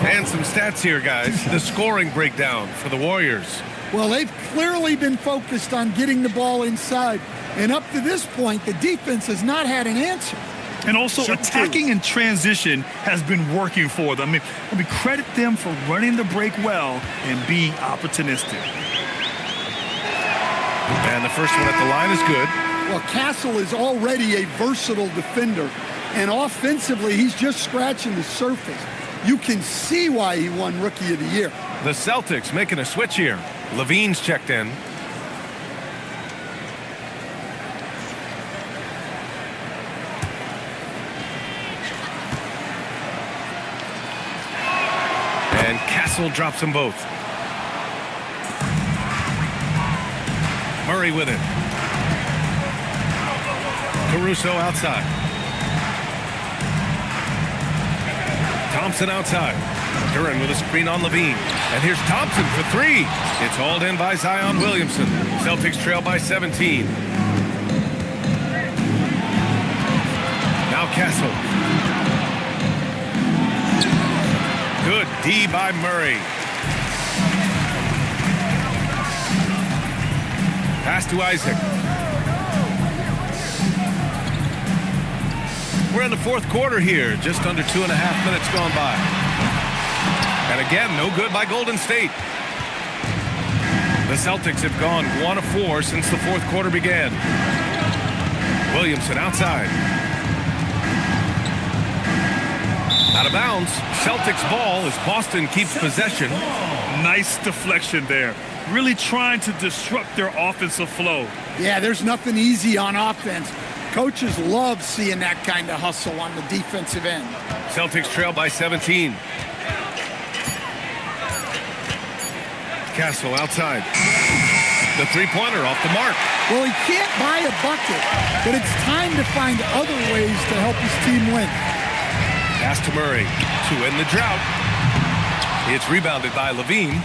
And some stats here, guys. The scoring breakdown for the Warriors. Well, they've clearly been focused on getting the ball inside. And up to this point, the defense has not had an answer. And also attacking in transition has been working for them. I mean, credit them for running the break well and being opportunistic. And the first one at the line is good. Well, Castle is already a versatile defender, and offensively, he's just scratching the surface. You can see why he won Rookie of the Year. The Celtics making a switch here. Levine's checked in. And Castle drops them both. Murray with it. Caruso outside. Thompson outside. Duran with a screen on Levine. And here's Thompson for three. It's hauled in by Zion Williamson. Celtics trail by 17. Now Castle. Good D by Murray. Pass to Isaac. We're in the fourth quarter here. Just under 2.5 minutes gone by. And again, no good by Golden State. The Celtics have gone 1 of 4 since the fourth quarter began. Williamson outside. Out of bounds. Celtics ball as Boston keeps possession. Nice deflection there. Really trying to disrupt their offensive flow. Yeah, there's nothing easy on offense. Coaches love seeing that kind of hustle on the defensive end. Celtics trail by 17. Castle outside. The three-pointer off the mark. Well, he can't buy a bucket, but it's time to find other ways to help his team win. Pass to Murray to end the drought. It's rebounded by Levine.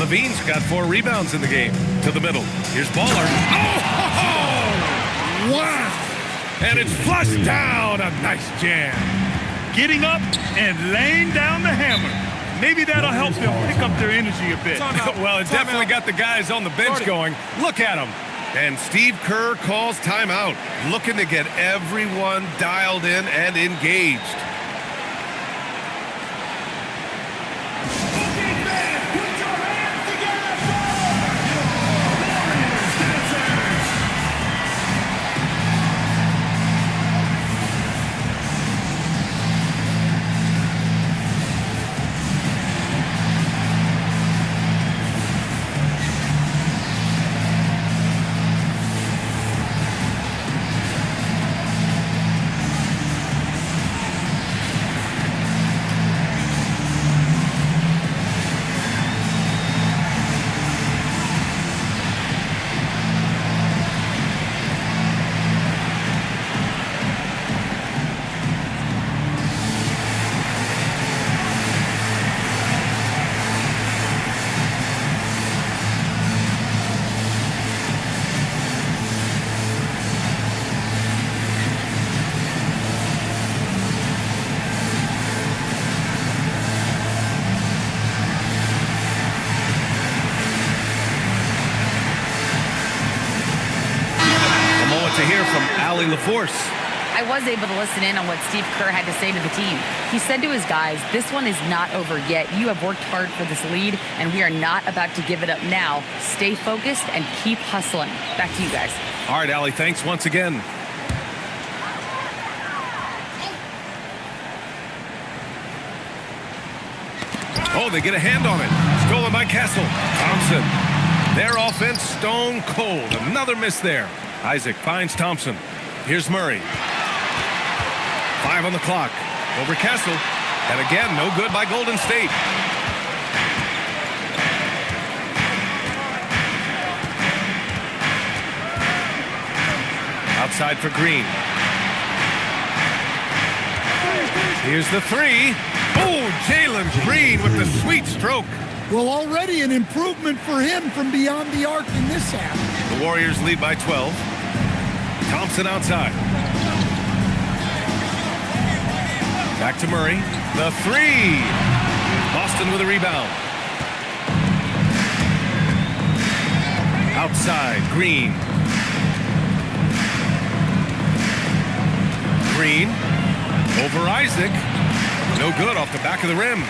Levine's got 4 rebounds in the game. To the middle. Here's Baller. Oh! Wow! And it's flushed down. A nice jam. Getting up and laying down the hammer. Maybe that'll help them pick up their energy a bit. Well, it definitely got the guys on the bench going. Look at them. And Steve Kerr calls timeout, looking to get everyone dialed in and engaged. To hear from Allie LaForce. I was able to listen in on what Steve Kerr had to say to the team. He said to his guys, this one is not over yet. You have worked hard for this lead, and we are not about to give it up now. Stay focused and keep hustling. Back to you guys. All right, Allie, thanks once again. Oh, they get a hand on it. Stolen by Castle. Thompson. Their offense stone cold. Another miss there. Isaac finds Thompson. Here's Murray. 5 on the clock. Over Castle. And again, no good by Golden State. Outside for Green. Here's the three. Oh, Jalen Green with the sweet stroke. Well, already an improvement for him from beyond the arc in this half. The Warriors lead by 12. Thompson outside. Back to Murray. The three. Boston with a rebound. Outside, Green. Green. Over Isaac. No good off the back of the rim.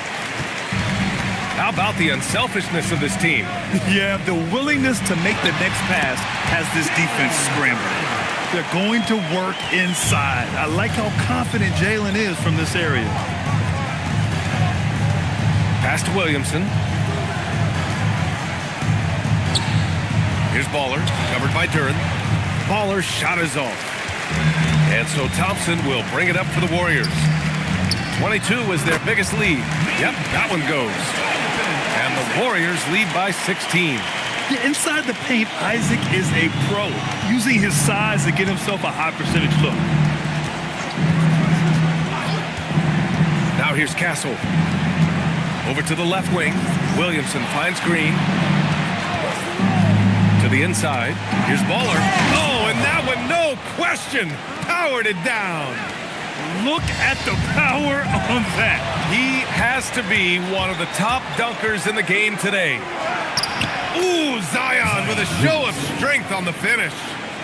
How about the unselfishness of this team? Yeah, the willingness to make the next pass has this defense scrambling. They're going to work inside. I like how confident Jalen is from this area. Pass to Williamson. Here's Baller, covered by Duran. Baller's shot is off. And so Thompson will bring it up for the Warriors. 22 was their biggest lead. Yep, that one goes. And the Warriors lead by 16. Yeah, inside the paint, Isaac is a pro, using his size to get himself a high percentage look. Now here's Castle. Over to the left wing. Williamson finds Green. To the inside. Here's Baller. Oh, and that one, no question, powered it down. Look at the power on that. He has to be one of the top dunkers in the game today. Ooh, Zion with a show of strength on the finish.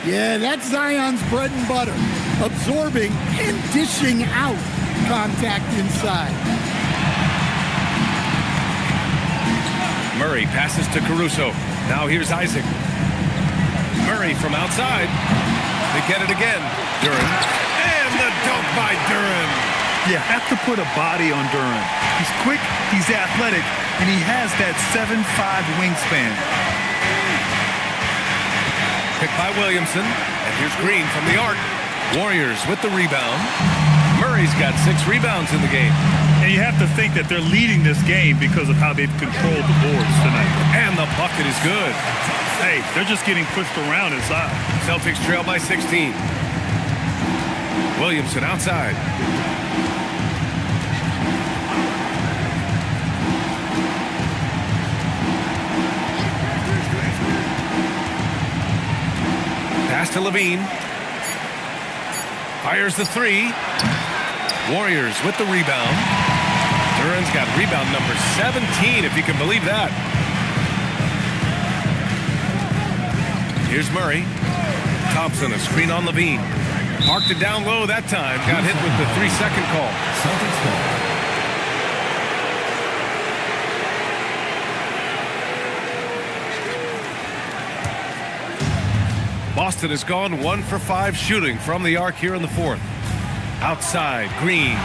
Yeah, that's Zion's bread and butter. Absorbing and dishing out contact inside. Murray passes to Caruso. Now here's Isaac. Murray from outside. They get it again. Duren. And the dunk by Duren. You have to put a body on Duren. He's quick, he's athletic, and he has that 7'5" wingspan. Picked by Williamson. And here's Green from the arc. Warriors with the rebound. Murray's got 6 rebounds in the game. And you have to think that they're leading this game because of how they've controlled the boards tonight. And the bucket is good. Hey, they're just getting pushed around inside. Celtics trail by 16. Williamson outside. Pass to Levine. Fires the 3. Warriors with the rebound. Duren's got rebound number 17, if you can believe that. Here's Murray. Thompson, a screen on Levine. Marked it down low that time. Got hit with the 3-second call. Celtics ball. Boston has gone 1 for 5 shooting from the arc here in the 4th. Outside, Green.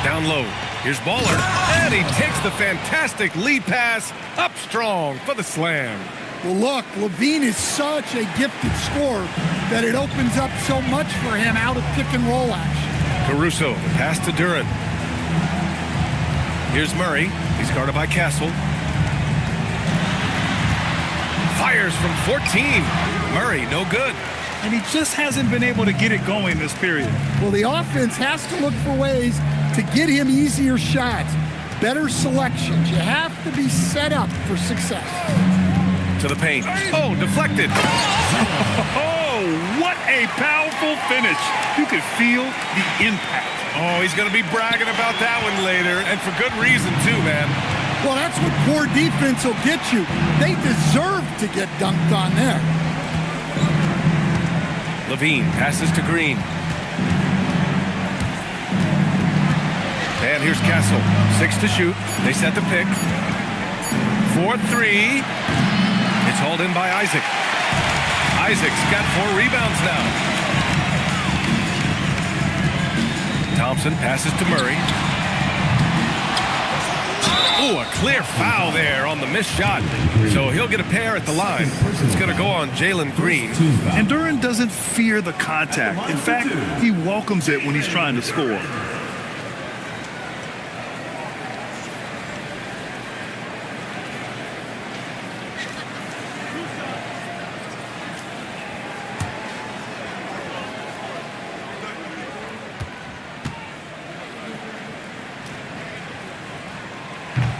Down low. Here's Baller. And he takes the fantastic lead pass up strong for the slam. Well, look, Levine is such a gifted scorer that it opens up so much for him out of pick and roll action. Caruso, the pass to Duren. Here's Murray. He's guarded by Castle. Fires from 14. Murray, no good. And he just hasn't been able to get it going this period. Well, the offense has to look for ways to get him easier shots, better selections. You have to be set up for success. To the paint. Oh, deflected. Oh, what a powerful finish. You could feel the impact. Oh, he's going to be bragging about that one later, and for good reason, too, man. Well, that's what poor defense will get you. They deserve to get dunked on there. Levine passes to Green. And here's Castle. 6 to shoot. They set the pick. 4-3. It's hauled in by Isaac. Isaac's got 4 rebounds now. Thompson passes to Murray. Ooh, a clear foul there on the missed shot. So he'll get a pair at the line. It's going to go on Jalen Green. And Duren doesn't fear the contact. In fact, he welcomes it when he's trying to score.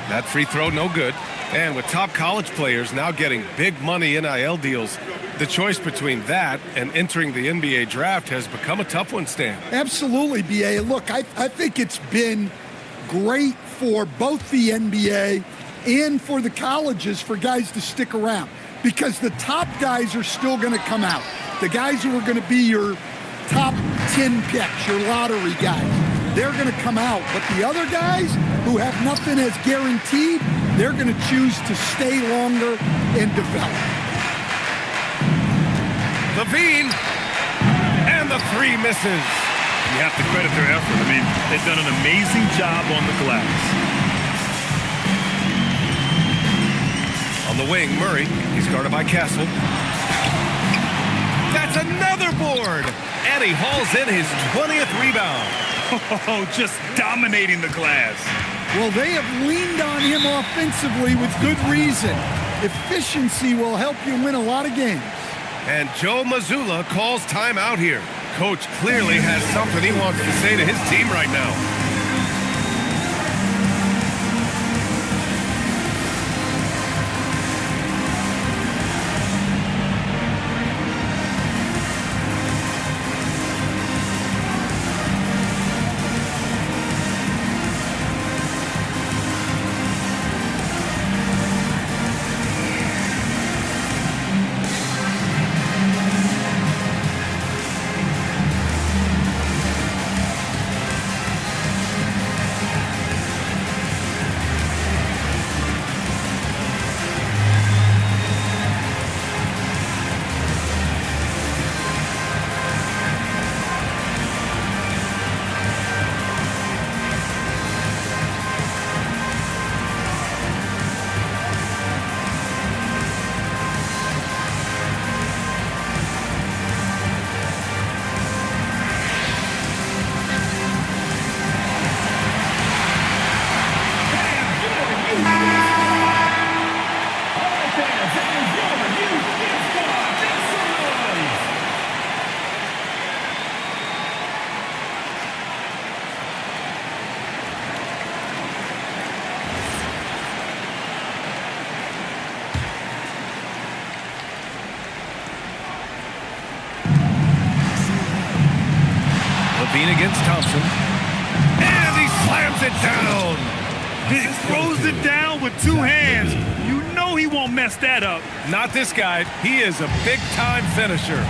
That free throw, no good. And with top college players now getting big money NIL deals, the choice between that and entering the NBA draft has become a tough one, Stan. Absolutely, B.A. Look, I think it's been great for both the NBA and for the colleges for guys to stick around because the top guys are still going to come out. The guys who are going to be your top 10 picks, your lottery guys. They're going to come out. But the other guys who have nothing as guaranteed, they're going to choose to stay longer and develop. Levine, and the 3 misses. You have to credit their effort. I mean, they've done an amazing job on the glass. On the wing, Murray. He's guarded by Castle. That's another board. And he hauls in his 20th rebound. Oh, just dominating the glass. Well, they have leaned on him offensively with good reason. Efficiency will help you win a lot of games. And Joe Mazzulla calls timeout here. Coach clearly has something he wants to say to his team right now. LaVine against Thompson. And he slams it down. He throws it down with two hands. You know he won't mess that up. Not this guy. He is a big-time finisher.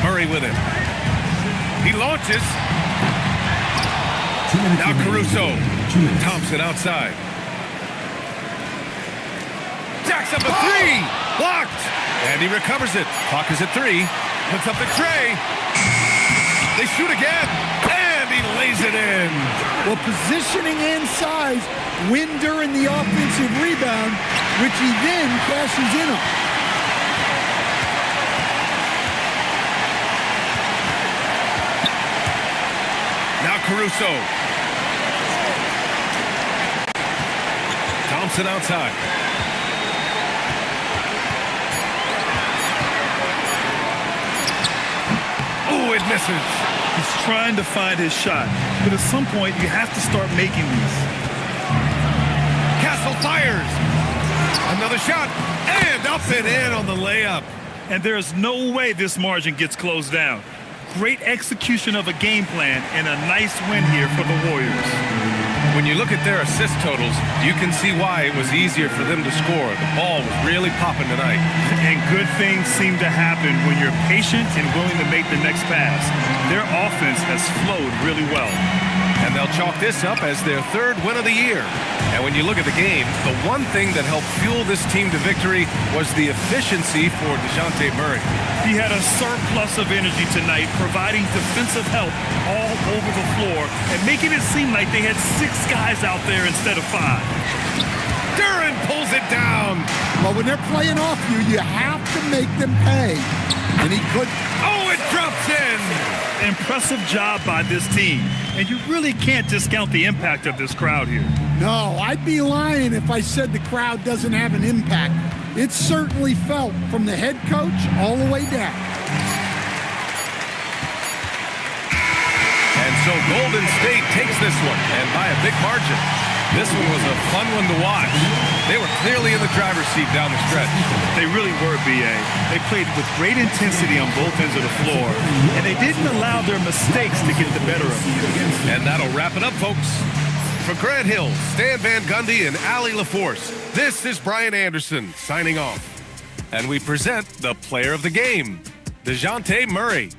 Murray with him. He launches. Now Caruso. Thompson outside. Jacks up a three. Blocked. And he recovers it. Clock is at 3. Puts up the tray. They shoot again. And he lays it in. Well, positioning and size win during the offensive rebound, which he then cashes in on. Now Caruso. Thompson outside. Oh, it misses. He's trying to find his shot, but at some point you have to start making these. Castle fires. Another shot. And up and in on the layup. And there's no way this margin gets closed down. Great execution of a game plan and a nice win here for the Warriors. When you look at their assist totals, you can see why it was easier for them to score. The ball was really popping tonight. And good things seem to happen when you're patient and willing to make the next pass. Their offense has flowed really well. And they'll chalk this up as their 3rd win of the year. And when you look at the game, the one thing that helped fuel this team to victory was the efficiency for DeJounte Murray. He had a surplus of energy tonight, providing defensive help all over the floor and making it seem like they had 6 guys out there instead of 5. Duren pulls it down. Well, when they're playing off you, you have to make them pay. And he could. Oh, it drops in. Impressive job by this team. And you really can't discount the impact of this crowd here. No, I'd be lying if I said the crowd doesn't have an impact. It's certainly felt from the head coach all the way down. And so Golden State takes this one, and by a big margin. This one was a fun one to watch. They were clearly in the driver's seat down the stretch. They really were, B.A. They played with great intensity on both ends of the floor, and they didn't allow their mistakes to get the better of them. And that'll wrap it up, folks. For Grant Hill, Stan Van Gundy, and Allie LaForce, this is Brian Anderson signing off. And we present the player of the game, DeJounte Murray.